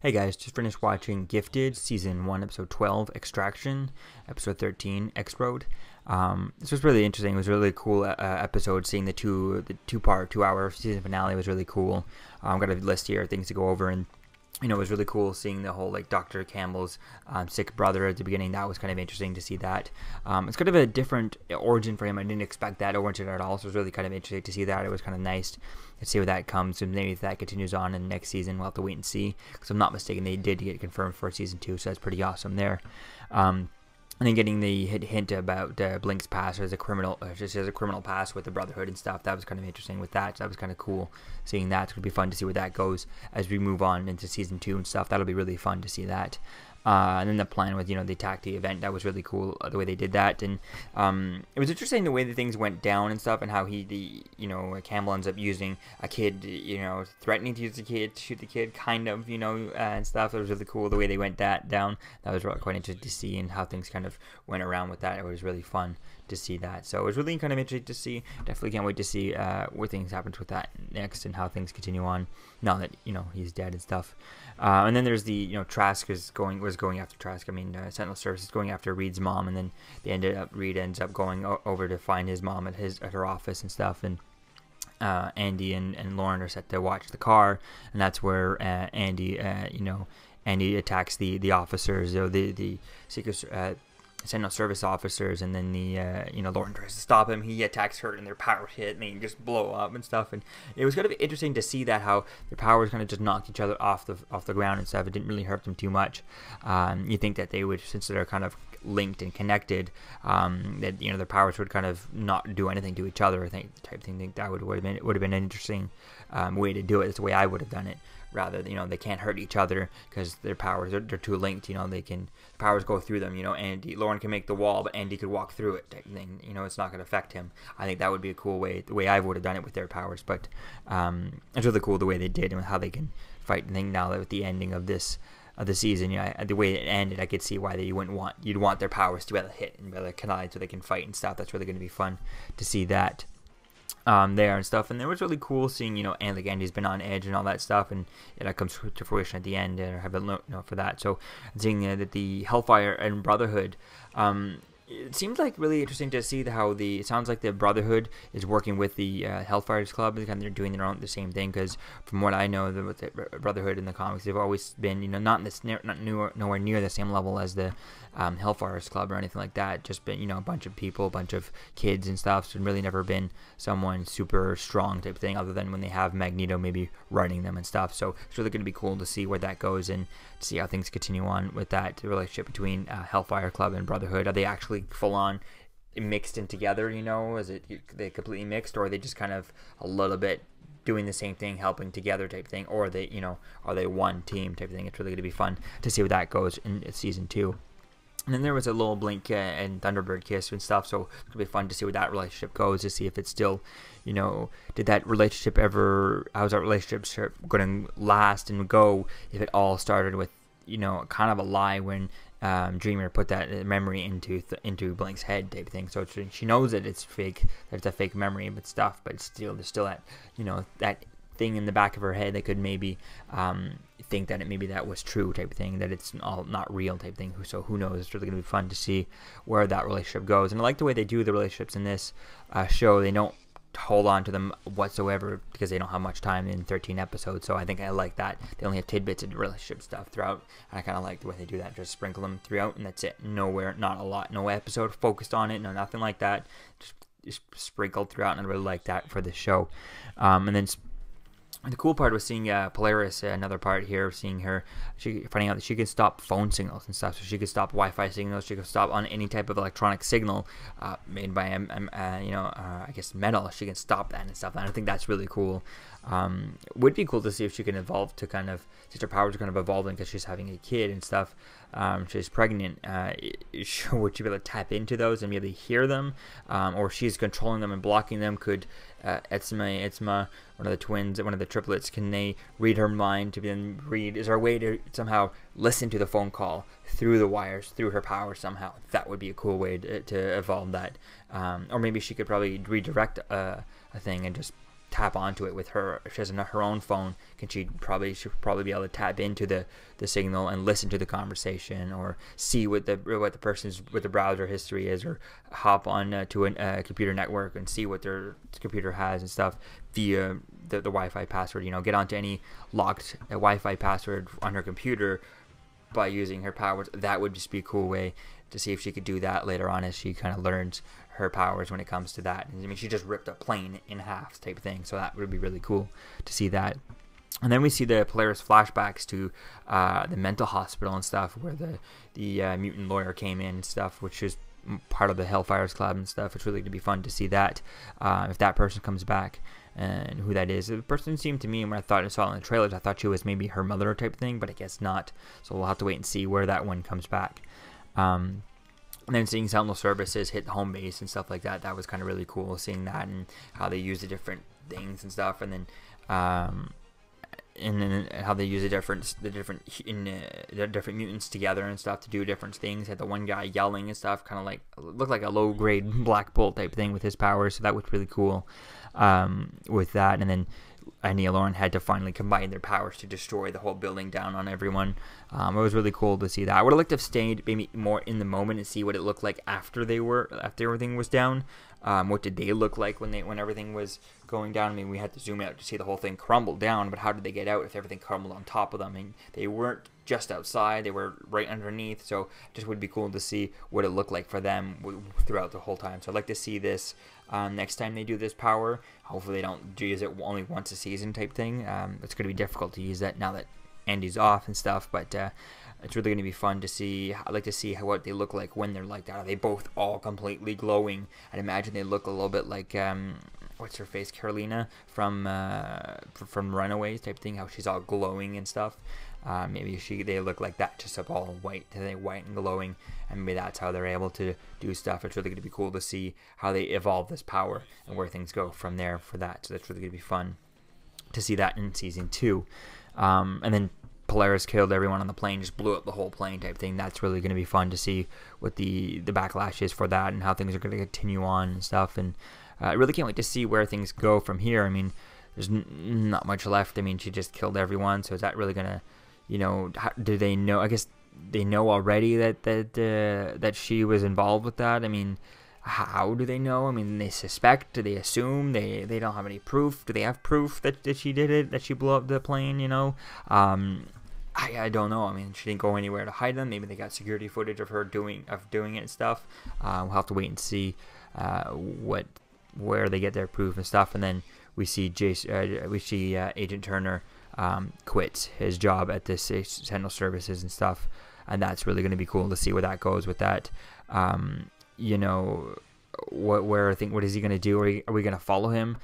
Hey guys, just finished watching Gifted, Season 1, Episode 12, Extraction, Episode 13, X-Road. This was really interesting. It was a really cool episode. Seeing the two-part, 2-hour season finale was really cool. I've got a list here of things to go over, and it was really cool seeing the whole Dr. Campbell's sick brother at the beginning. That was kind of interesting to see that. It's kind of a different origin for him. I didn't expect that origin at all, so it was really kind of interesting to see that. It was kind of nice to see where that comes, and maybe if that continues on in the next season, we'll have to wait and see. Because I'm not mistaken, they did get confirmed for season 2, so that's pretty awesome there. And then getting the hint about Blink's past as a criminal, just as a criminal past with the Brotherhood and stuff. That was kind of interesting with that. So that was kind of cool seeing that. It's going to be fun to see where that goes as we move on into season 2 and stuff. That'll be really fun to see that. And then the plan with, the attack the event, that was really cool, the way they did that. And it was interesting the way that things went down and stuff, and how Campbell ends up using a kid, threatening to use the kid, to shoot the kid, kind of, and stuff. It was really cool the way they went down. That was really quite interesting to see, and how things kind of went around with that. It was really fun to see that. So it was really kind of interesting to see. Definitely can't wait to see where things happen with that next, and how things continue on now that he's dead and stuff. And then there's the Trask was going after Trask. Sentinel Service is going after Reed's mom, and then Reed ends up going over to find his mom at her office and stuff. And Andy and Lauren are set to watch the car, and that's where Andy attacks the officers, the secret Sentinel Service officers, and then Lauren tries to stop him. He attacks her, and their powers hit, and they just blow up and stuff. And it was kind of interesting to see that, how their powers kind of just knocked each other off the ground and stuff. It didn't really hurt them too much. You think that they would, since they're kind of linked and connected, that their powers would kind of not do anything to each other. I think that would have been an interesting way to do it. It's the way I would have done it. Rather, they can't hurt each other because their powers, they're too linked. Powers go through them. Lauren can make the wall, but Andy could walk through it, type thing. It's not going to affect him. I think that would be a cool way, the way I would have done it with their powers. But it's really cool the way they did, and how they can fight. And think now that with the ending of the season, the way it ended, I could see why you'd want their powers to be able to hit and be able to collide so they can fight and stuff. That's really going to be fun to see that. There and stuff, and it was really cool seeing Andy's been on edge and all that stuff, and that comes to fruition at the end, and I have a note for that. So seeing that the Hellfire and Brotherhood, it seems like really interesting to see how it sounds like the Brotherhood is working with the Hellfire's Club, and they're doing the same thing. Because from what I know, with the Brotherhood in the comics, they've always been nowhere near the same level as the Hellfire's Club or anything like that. Just been a bunch of people, a bunch of kids and stuff. So really never been someone super strong type thing, other than when they have Magneto maybe running them and stuff. So it's really going to be cool to see where that goes, and to see how things continue on with that relationship between Hellfire Club and Brotherhood. Are they actually full on mixed in together? Is it they completely mixed, or are they just kind of a little bit doing the same thing, helping together type thing, or are they one team type thing? It's really going to be fun to see where that goes in season 2. And then there was a little Blink and Thunderbird kiss and stuff, so it'll be fun to see where that relationship goes, to see if it's still, did that relationship ever, how's that relationship going to last and go, if it all started with, kind of a lie when Dreamer put that memory into Blink's head type thing. So she knows that it's fake, that it's a fake memory, but stuff, but there's still that, that thing in the back of her head that could maybe think that maybe that was true type of thing, that it's all not real type thing. So who knows? It's really going to be fun to see where that relationship goes. And I like the way they do the relationships in this show. They don't hold on to them whatsoever, because they don't have much time in 13 episodes. So I think I like that. They only have tidbits of relationship stuff throughout, and I kind of like the way they do that. Just sprinkle them throughout, and that's it. Nowhere, not a lot, no episode focused on it, no nothing like that. Just sprinkled throughout, and I really like that for the show. And then the cool part was seeing Polaris, another part here, seeing her, finding out that she could stop phone signals and stuff. So she could stop Wi-Fi signals. She could stop on any type of electronic signal made by, I guess, metal. She can stop that and stuff. And I think that's really cool. Would be cool to see if she can evolve to kind of, since her powers are kind of evolving because she's having a kid and stuff. She's pregnant. Would she be able to tap into those and be able to hear them, or she's controlling them and blocking them? Could Itzma, one of the twins, one of the triplets, can they read her mind to then read? Is there a way to somehow listen to the phone call through the wires, through her power somehow? That would be a cool way to evolve that. Or maybe she could probably redirect a thing and just tap onto it with her. If she has her own phone, should probably be able to tap into the signal and listen to the conversation, or see what the browser history is, or hop on to a computer network and see what their computer has and stuff via the Wi-Fi password. Get onto any locked Wi-Fi password on her computer by using her powers. That would just be a cool way to see if she could do that later on as she kind of learns her powers when it comes to that. I mean, she just ripped a plane in half type thing, so that would be really cool to see that. And then we see the Polaris flashbacks to the mental hospital and stuff, where the mutant lawyer came in and stuff, which is part of the Hellfire's Club and stuff. It's really going to be fun to see that, if that person comes back, and who that is. The person seemed to me, when I saw it in the trailers, I thought she was maybe her mother type thing, but I guess not. So we'll have to wait and see where that one comes back. And then seeing Sentinel services hit the home base and stuff like that, that was kind of really cool, seeing that and how they use the different things and stuff, and then how they use the different mutants together and stuff to do different things. Had the one guy yelling and stuff, kind of like looked like a low grade Black Bolt type thing with his powers, so that was really cool with that. And then Andy and Lauren had to finally combine their powers to destroy the whole building down on everyone. It was really cool to see that. I would have liked to have stayed maybe more in the moment and see what it looked like after everything was down. What did they look like when everything was going down? I mean, we had to zoom out to see the whole thing crumble down, but how did they get out if everything crumbled on top of them? I mean, they weren't just outside, they were right underneath, so it just would be cool to see what it looked like for them throughout the whole time. So I'd like to see this next time they do this power. Hopefully they don't use it only once a season type thing. It's going to be difficult to use that now that Andy's off and stuff, but it's really going to be fun to see. I'd like to see what they look like when they're like that. Are they both all completely glowing? I'd imagine they look a little bit like what's her face, Carolina from Runaways type thing, how she's all glowing and stuff. Maybe they look like that, just all white, white and glowing, and maybe that's how they're able to do stuff. It's really going to be cool to see how they evolve this power and where things go from there for that. So that's really going to be fun to see that in season 2. And then Polaris killed everyone on the plane, just blew up the whole plane type thing. That's really going to be fun to see what the backlash is for that and how things are going to continue on and stuff. And I really can't wait to see where things go from here. I mean, there's not much left. I mean, she just killed everyone, so is that really going to, do they know? I guess they know already that she was involved with that. I mean, how do they know? I mean, they suspect, do they assume, they don't have any proof? Do they have proof that she did it, that she blew up the plane, I don't know. I mean, she didn't go anywhere to hide them. Maybe they got security footage of her doing it and stuff. We'll have to wait and see where they get their proof and stuff. And then we see Agent Turner quits his job at the Sentinel Services and stuff, and that's really going to be cool to see where that goes with that. What is he going to do? Are we going to follow him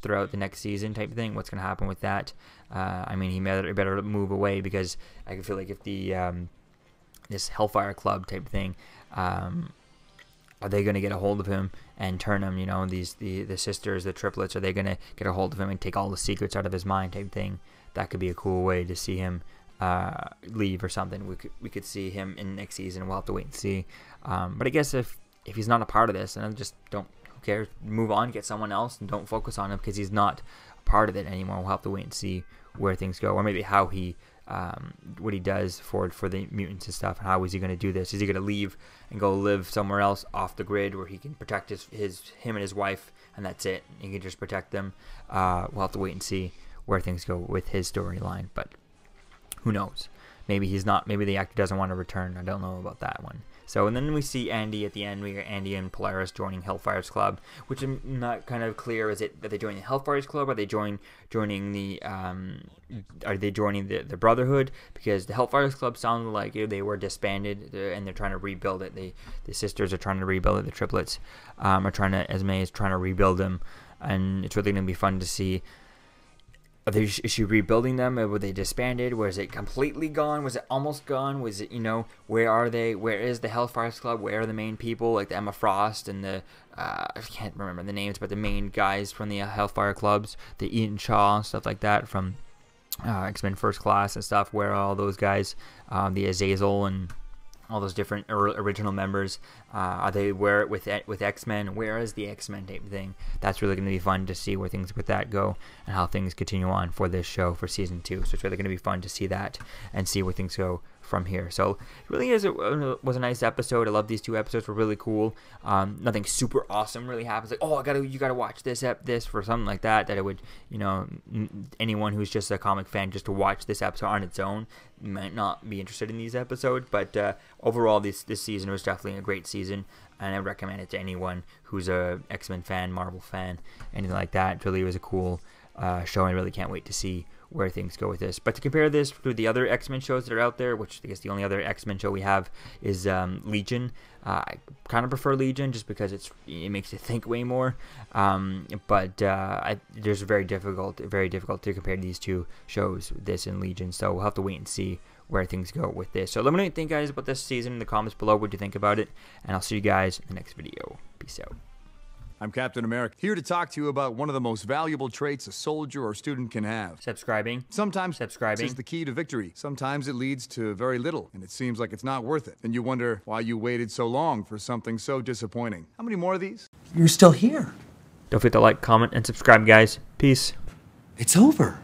throughout the next season type thing? What's going to happen with that? I mean, he better move away, because I feel like if the this Hellfire Club type thing, are they going to get a hold of him and turn him? The sisters, the triplets, are they going to get a hold of him and take all the secrets out of his mind type thing? That could be a cool way to see him leave or something. We could see him in next season. We'll have to wait and see. But I guess if he's not a part of this, then just who cares? Move on, get someone else, and don't focus on him because he's not a part of it anymore. We'll have to wait and see where things go, or maybe how he what he does for the mutants and stuff, and how is he going to do this? Is he going to leave and go live somewhere else off the grid where he can protect him and his wife, and that's it? He can just protect them. We'll have to wait and see where things go with his storyline, but who knows? Maybe he's not. Maybe the actor doesn't want to return. I don't know about that one. So, and then we see Andy at the end. We got Andy and Polaris joining Hellfire's Club, which I'm not kind of clear. Is it that they joining the Hellfire's Club? Are they joining the the Brotherhood? Because the Hellfire's Club sounded like they were disbanded and they're trying to rebuild it. The sisters are trying to rebuild it. The triplets Esme is trying to rebuild them, and it's really going to be fun to see. Is she rebuilding them? Were they disbanded? Was it completely gone? Was it almost gone? Was it, where are they? Where is the Hellfire's Club? Where are the main people, like the Emma Frost and the, I can't remember the names, but the main guys from the Hellfire Clubs, the Ian Shaw, stuff like that from X-Men First Class and stuff. Where are all those guys? The Azazel and all those different original members. Are they with X-Men? Where is the X-Men type thing? That's really going to be fun to see where things with that go and how things continue on for this show for season 2. So it's really going to be fun to see that and see where things go from here. So it really was a nice episode. I love these 2 episodes. Were really cool. Nothing super awesome really happens. Like, oh, you gotta watch this for something like that. That it would, anyone who's just a comic fan just to watch this episode on its own might not be interested in these episodes. But overall, this season was definitely a great season, and I would recommend it to anyone who's a X-Men fan, Marvel fan, anything like that. It really was a cool show. I really can't wait to see where things go with this. But to compare this to the other X-Men shows that are out there, which I guess the only other X-Men show we have is Legion. I kind of prefer Legion just because it makes you think way more. But there's very difficult to compare these 2 shows, this and Legion. So we'll have to wait and see where things go with this. So let me know what you think, guys, about this season in the comments below. What do you think about it? And I'll see you guys in the next video. Peace out. I'm Captain America, here to talk to you about one of the most valuable traits a soldier or student can have. Subscribing. Sometimes subscribing is the key to victory. Sometimes it leads to very little, and it seems like it's not worth it. And you wonder why you waited so long for something so disappointing. How many more of these? You're still here. Don't forget to like, comment, and subscribe, guys. Peace. It's over.